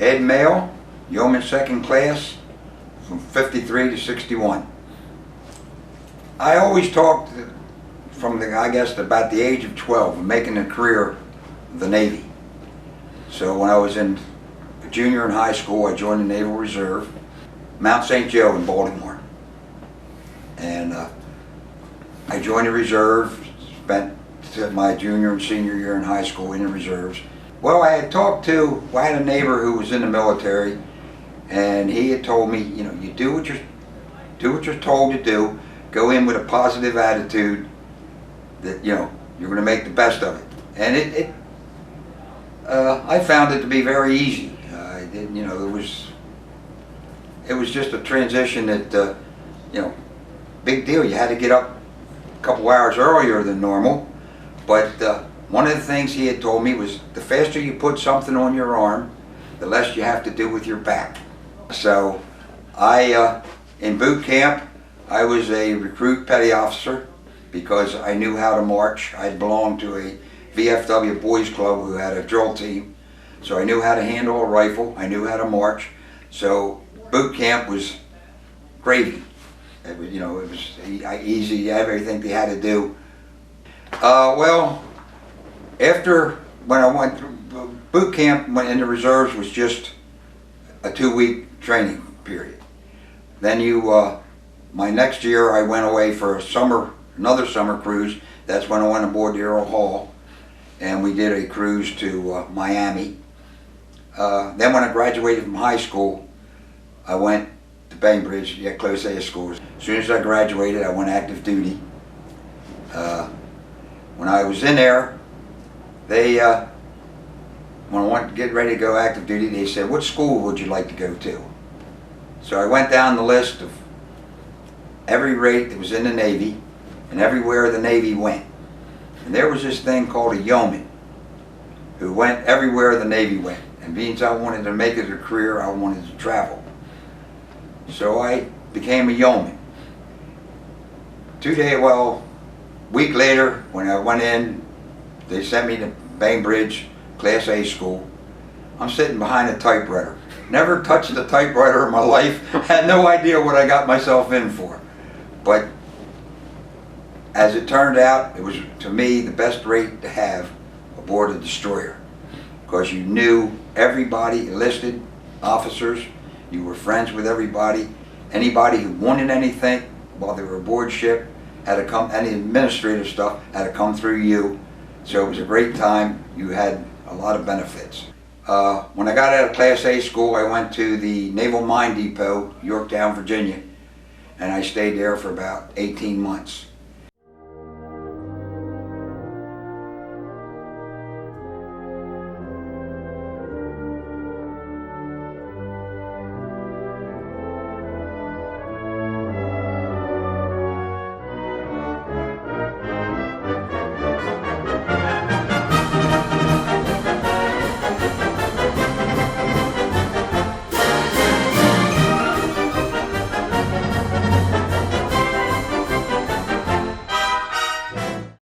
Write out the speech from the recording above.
Ed Mehl, Yeoman Second Class, from 53 to 61. I always talked from I guess about the age of 12 of making a career of the Navy. So when I was in junior in high school, I joined the Naval Reserve, Mount St. Joe in Baltimore. And I joined the reserve, spent my junior and senior year in high school in the reserves. Well, I had a neighbor who was in the military, and he had told me, you know, you do what you're told to do, go in with a positive attitude that, you know, you're going to make the best of it. And I found it to be very easy. You know, it was just a transition that, you know, big deal. You had to get up a couple hours earlier than normal, but one of the things he had told me was the faster you put something on your arm, the less you have to do with your back. So in boot camp, I was a recruit petty officer because I knew how to march. I belonged to a VFW boys club who had a drill team, so I knew how to handle a rifle, I knew how to march. So boot camp was gravy. It was, you know, it was easy, everything they had to do. Well, when I went through boot camp, when in the reserves was just a 2-week training period. Then my next year I went away for another summer cruise. That's when I went aboard the Earle Hall, and we did a cruise to Miami. Then when I graduated from high school, I went to Bainbridge, Class A school. As soon as I graduated, I went active duty. When I was in there, when I went to get ready to go active duty, they said, "What school would you like to go to?" So I went down the list of every rate that was in the Navy and everywhere the Navy went. And there was this thing called a yeoman who went everywhere the Navy went. And being I wanted to make it a career, I wanted to travel. So I became a yeoman. Week later, when I went in, they sent me to Bainbridge, Class A school. I'm sitting behind a typewriter. Never touched a typewriter in my life. Had no idea what I got myself in for. But as it turned out, it was, to me, the best rate to have aboard a destroyer, because you knew everybody, enlisted officers, you were friends with everybody. Anybody who wanted anything while they were aboard ship had to come, any administrative stuff had to come through you. So it was a great time. You had a lot of benefits. When I got out of Class A school, I went to the Naval Mine Depot, Yorktown, Virginia, and I stayed there for about 18 months.